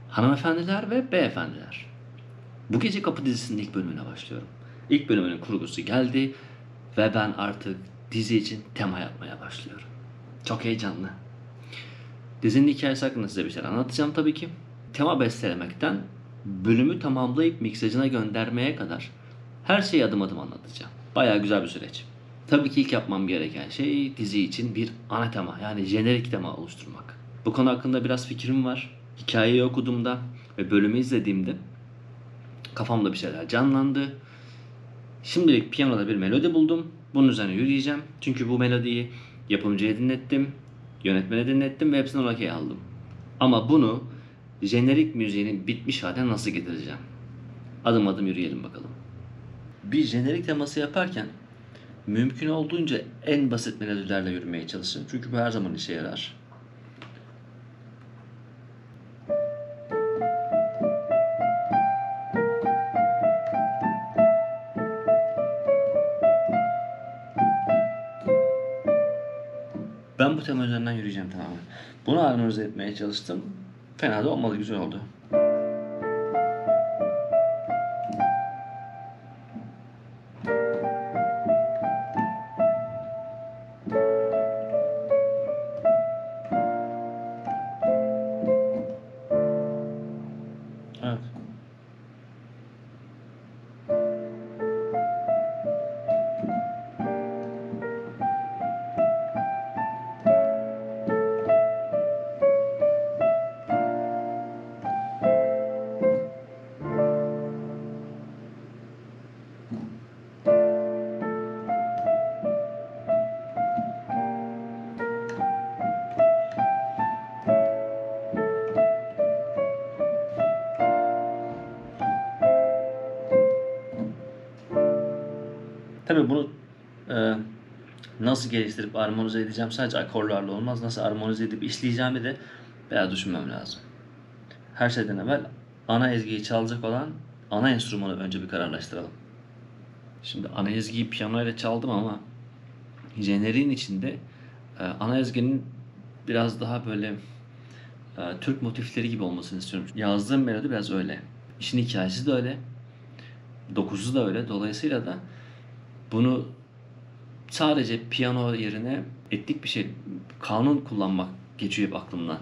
Hanımefendiler ve beyefendiler, bu gece Kapı dizisinin ilk bölümüne başlıyorum. İlk bölümünün kurgusu geldi ve ben artık dizi için tema yapmaya başlıyorum. Çok heyecanlı. Dizinin hikayesi hakkında size bir şeyler anlatacağım tabii ki. Tema bestelemekten bölümü tamamlayıp miksajına göndermeye kadar her şeyi adım adım anlatacağım. Bayağı güzel bir süreç. Tabii ki ilk yapmam gereken şey dizi için bir ana tema, yani jenerik tema oluşturmak. Bu konu hakkında biraz fikrim var. Hikayeyi okuduğumda ve bölümü izlediğimde kafamda bir şeyler canlandı. Şimdilik piyanoda bir melodi buldum. Bunun üzerine yürüyeceğim. Çünkü bu melodiyi yapımcıya dinlettim, yönetmene dinlettim ve hepsinden okey aldım. Ama bunu jenerik müziğinin bitmiş haline nasıl getireceğim? Adım adım yürüyelim bakalım. Bir jenerik teması yaparken mümkün olduğunca en basit melodilerle yürümeye çalışın. Çünkü bu her zaman işe yarar. Ben bu tema üzerinden yürüyeceğim tamamen. Bunu harmonize etmeye çalıştım. Fena da olmadı, güzel oldu. Evet. Tabii bunu nasıl geliştirip armonize edeceğim sadece akorlarla olmaz. Nasıl armonize edip işleyeceğimi de biraz düşünmem lazım. Her şeyden evvel ana ezgiyi çalacak olan ana enstrümanı önce bir kararlaştıralım. Şimdi ana ezgiyi piyano ile çaldım ama jeneriğin içinde ana ezginin biraz daha böyle Türk motifleri gibi olmasını istiyorum. Yazdığım melodi biraz öyle. İşin hikayesi de öyle. Dokusu da öyle. Dolayısıyla da bunu sadece piyano yerine etnik bir şey, kanun kullanmak geçiyor hep aklımdan.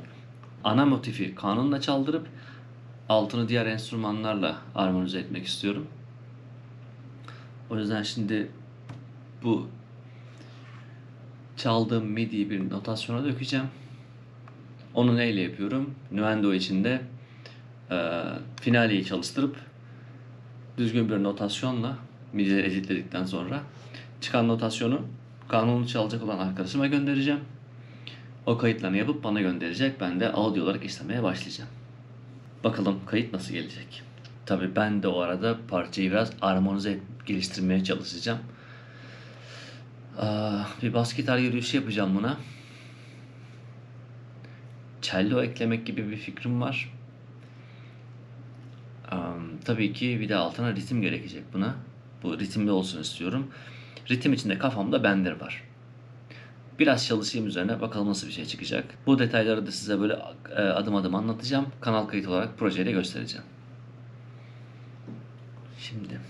Ana motifi kanunla çaldırıp altını diğer enstrümanlarla armonize etmek istiyorum. O yüzden şimdi bu çaldığım midiyi bir notasyona dökeceğim. Onu neyle yapıyorum? Nuendo içinde finaleyi çalıştırıp düzgün bir notasyonla midileri editledikten sonra çıkan notasyonu kanunu çalacak olan arkadaşıma göndereceğim. O kayıtlarını yapıp bana gönderecek. Ben de audio olarak işlemeye başlayacağım. Bakalım kayıt nasıl gelecek? Tabii ben de o arada parçayı biraz armonize geliştirmeye çalışacağım. Bir bas gitar yürüyüşü yapacağım buna. Cello eklemek gibi bir fikrim var. Tabii ki bir de altına ritim gerekecek buna. Bu ritimli olsun istiyorum. Ritim içinde kafamda bender var. Biraz çalışayım üzerine, bakalım nasıl bir şey çıkacak. Bu detayları da size böyle adım adım anlatacağım. Kanal kayıt olarak projeyle göstereceğim. Şimdi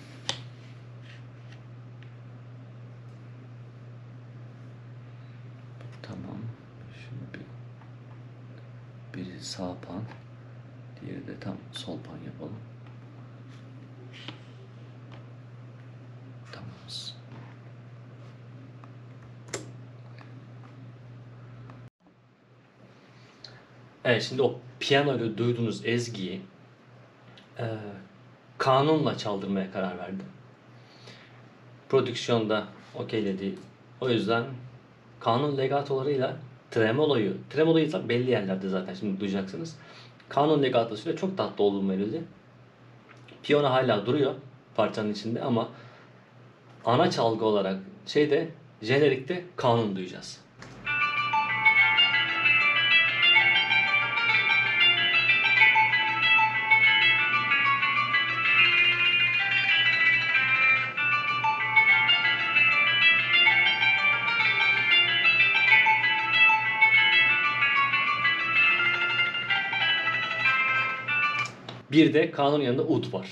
tamam. Şimdi biri sağ pan, diğeri de tam sol pan yapalım. Tamamız. Evet, şimdi o piyanoyla duyduğunuz ezgiyi kanunla çaldırmaya karar verdim. Prodüksiyonda okeyledi. O yüzden kanun legatolarıyla tremoloyu da belli yerlerde zaten şimdi duyacaksınız. Kanun legatosuyla çok tatlı olduğu melodi. Piyano hala duruyor parçanın içinde ama ana çalgı olarak jenerikte kanun duyacağız. Bir de kanunun yanında ud var.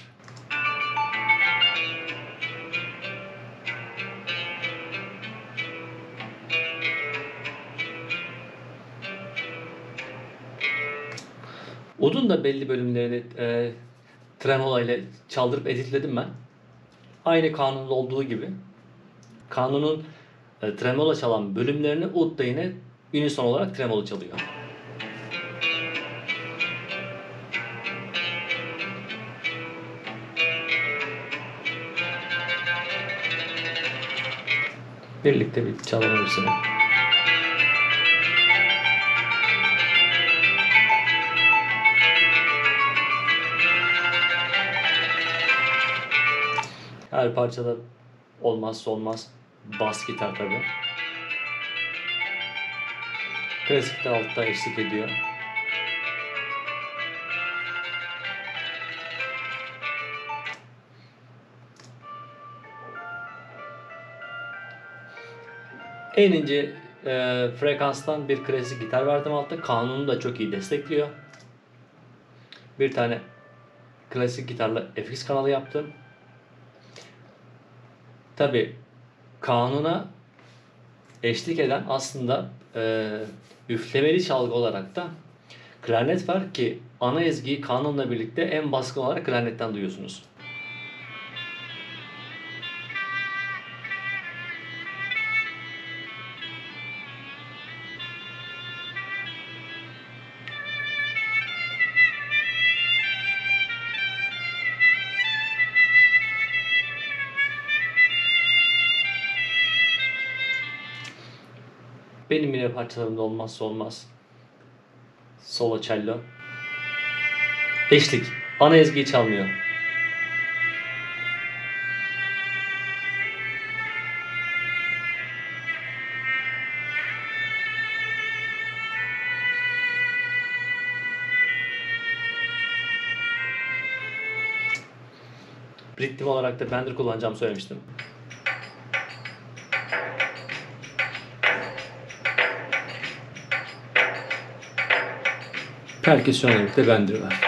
Udun da belli bölümlerini tremolo ile çaldırıp editledim ben. Aynı kanunda olduğu gibi. Kanunun tremolo çalan bölümlerini ud da yine unison olarak tremolo çalıyor. Birlikte bir çalalım hepsini. Her parçada olmazsa olmaz bas gitar tabii. Klasik de altta eşlik ediyor. En ince frekanstan bir klasik gitar verdim altta. Kanunu da çok iyi destekliyor. Bir tane klasik gitarla FX kanalı yaptım. Tabi kanuna eşlik eden aslında üflemeli çalgı olarak da klarnet var ki ana ezgiyi kanunla birlikte en baskın olarak klarnetten duyuyorsunuz. Benim yine parçalarımda olmazsa olmaz solo cello. Eşlik. Ana ezgiyi çalmıyor. Ritim olarak da Bender kullanacağımı söylemiştim. Perküsyon olarak da Bender var.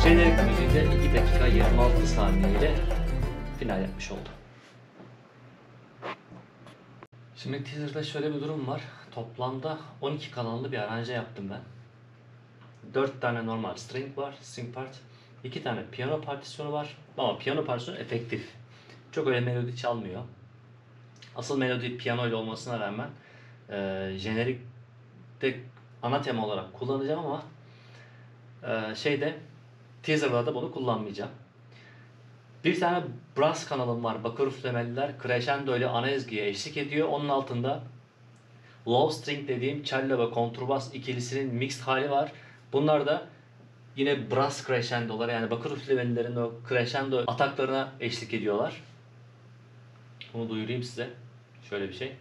Jenerik müziğinde 2 dakika 26 saniye ile final yapmış oldu. Şimdi teaser'da şöyle bir durum var. Toplamda 12 kanallı bir aranje yaptım ben. 4 tane normal string var, string part. 2 tane piyano partisyonu var. Ama piyano partisyonu efektif. Çok öyle melodi çalmıyor. Asıl melodi piyano ile olmasına rağmen jenerikte ana tema olarak kullanacağım ama teaser'da da bunu kullanmayacağım. Bir tane brass kanalım var. Bakır üflemeliler crescendo ile ana ezgiye eşlik ediyor. Onun altında low string dediğim cello ve kontrbas ikilisinin mixed hali var. Bunlar da yine brass crescendo'lar, yani bakır üflemelilerin o crescendo ataklarına eşlik ediyorlar. Bunu duyurayım size. Şöyle bir şey.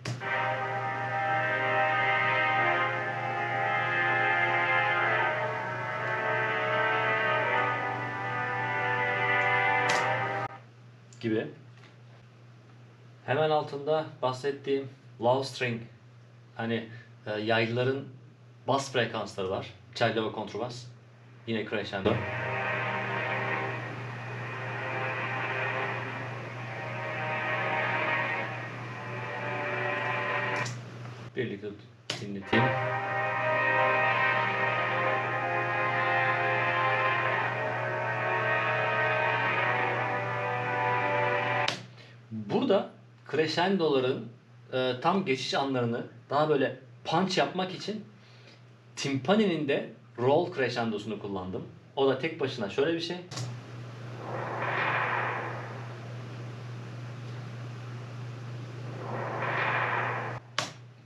Gibi. Hemen altında bahsettiğim low string, hani yaylıların bas frekansları var. Cello ve kontrbas. Yine crescendo. Birlikte dinleteyim. Burada crescendo'ların tam geçiş anlarını daha böyle punch yapmak için timpaninin de roll crescendo'sunu kullandım. O da tek başına şöyle bir şey.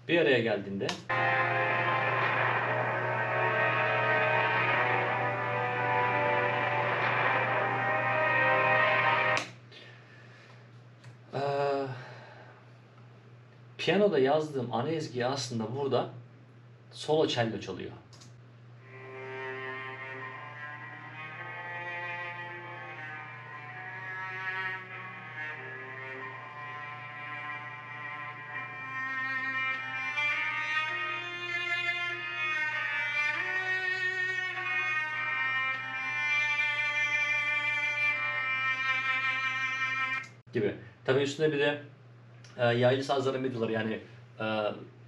Bir araya geldiğinde piyanoda yazdığım ana ezgiyi aslında burada solo cello çalıyor. Gibi. Tabii üstünde bir de yaylı sazların midileri yani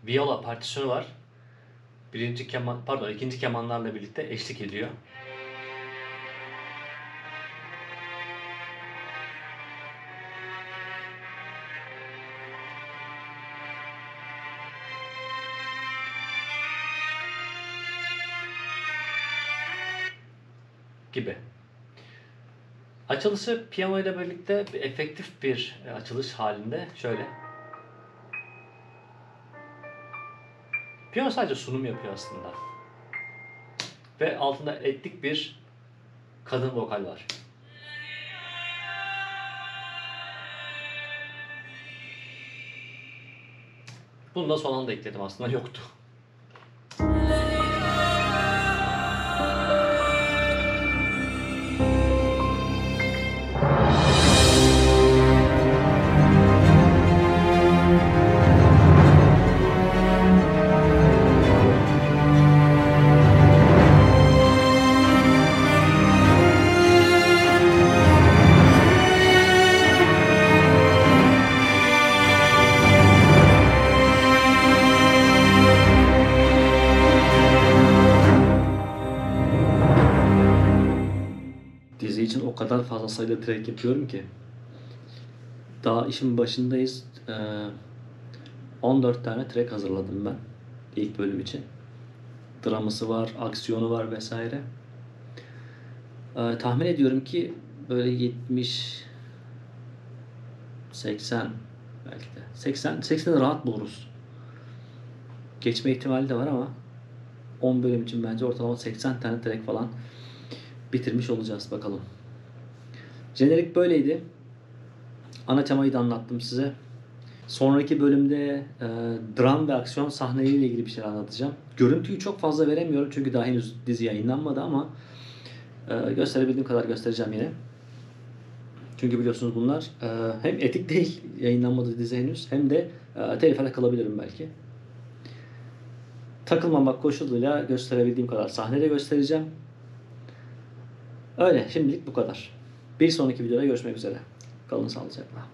viola partisyonu var. İkinci kemanlarla birlikte eşlik ediyor. Gibi. Açılışı piyano ile birlikte efektif bir açılış halinde şöyle. Piyano sadece sunum yapıyor aslında. Ve altında etnik bir kadın vokal var. Bunu da son anda ekledim, aslında yoktu. Dizi için o kadar fazla sayıda track yapıyorum ki. Daha işin başındayız. 14 tane track hazırladım ben ilk bölüm için. Draması var, aksiyonu var vesaire. Tahmin ediyorum ki böyle 70 80 belki de 80'i rahat buluruz. Geçme ihtimali de var ama 10 bölüm için bence ortalama 80 tane track falan bitirmiş olacağız bakalım. Jenerik böyleydi. Ana temayı da anlattım size. Sonraki bölümde dram ve aksiyon sahneleriyle ilgili bir şeyler anlatacağım. Görüntüyü çok fazla veremiyorum çünkü daha henüz dizi yayınlanmadı ama gösterebildiğim kadar göstereceğim yine. Çünkü biliyorsunuz bunlar hem etik değil, yayınlanmadı dizi henüz, hem de telif kalabilirim belki. Takılmamak koşuluyla gösterebildiğim kadar sahnede göstereceğim. Öyle, şimdilik bu kadar. Bir sonraki videoda görüşmek üzere. Kalın sağlıcakla.